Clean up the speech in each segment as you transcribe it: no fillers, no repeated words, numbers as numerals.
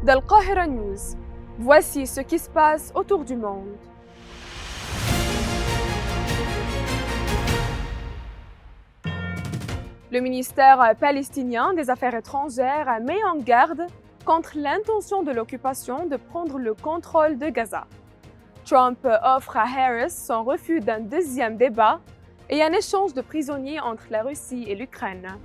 d'Al-Qahira News. Voici ce qui se passe autour du monde. Le ministère palestinien des Affaires étrangères met en garde contre l'intention de l'occupation de prendre le contrôle de Gaza. Trump offre à Harris son refus d'un deuxième débat et un échange de prisonniers entre la Russie et l'Ukraine.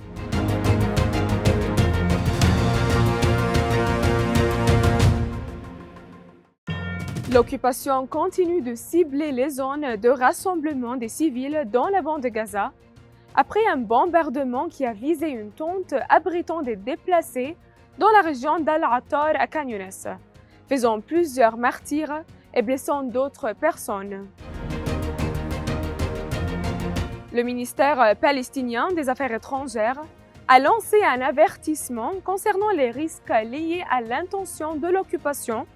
L'occupation continue de cibler les zones de rassemblement des civils dans la bande de Gaza, après un bombardement qui a visé une tente abritant des déplacés dans la région d'Al-Attar à Khan Younes, faisant plusieurs martyrs et blessant d'autres personnes. Le ministère palestinien des Affaires étrangères a lancé un avertissement concernant les risques liés à l'intention de l'occupation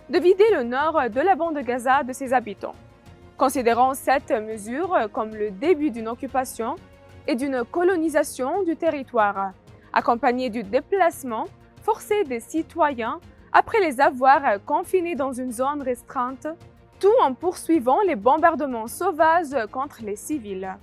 de vider le nord de la bande de Gaza de ses habitants, considérant cette mesure comme le début d'une occupation et d'une colonisation du territoire, accompagnée du déplacement forcé des citoyens après les avoir confinés dans une zone restreinte, tout en poursuivant les bombardements sauvages contre les civils.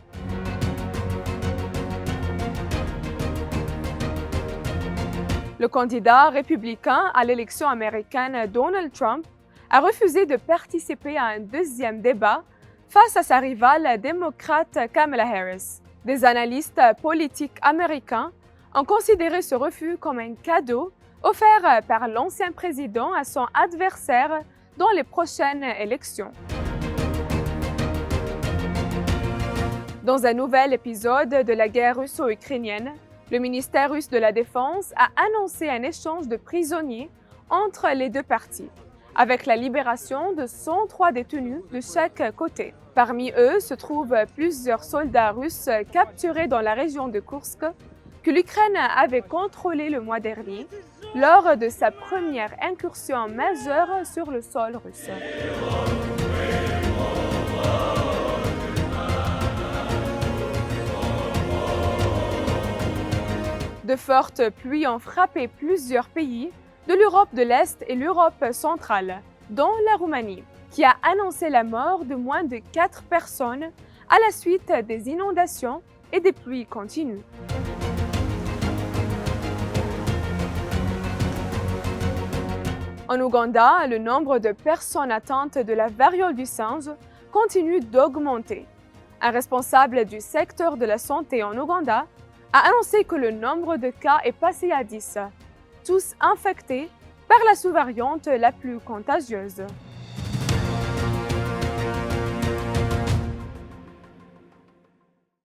Le candidat républicain à l'élection américaine Donald Trump a refusé de participer à un deuxième débat face à sa rivale démocrate Kamala Harris. Des analystes politiques américains ont considéré ce refus comme un cadeau offert par l'ancien président à son adversaire dans les prochaines élections. Dans un nouvel épisode de la guerre russo-ukrainienne, le ministère russe de la Défense a annoncé un échange de prisonniers entre les deux parties, avec la libération de 103 détenus de chaque côté. Parmi eux se trouvent plusieurs soldats russes capturés dans la région de Koursk, que l'Ukraine avait contrôlée le mois dernier, lors de sa première incursion majeure sur le sol russe. De fortes pluies ont frappé plusieurs pays de l'Europe de l'Est et l'Europe centrale, dont la Roumanie, qui a annoncé la mort de moins de 4 personnes à la suite des inondations et des pluies continues. En Ouganda, le nombre de personnes atteintes de la variole du singe continue d'augmenter. Un responsable du secteur de la santé en Ouganda a annoncé que le nombre de cas est passé à 10, tous infectés par la sous-variante la plus contagieuse.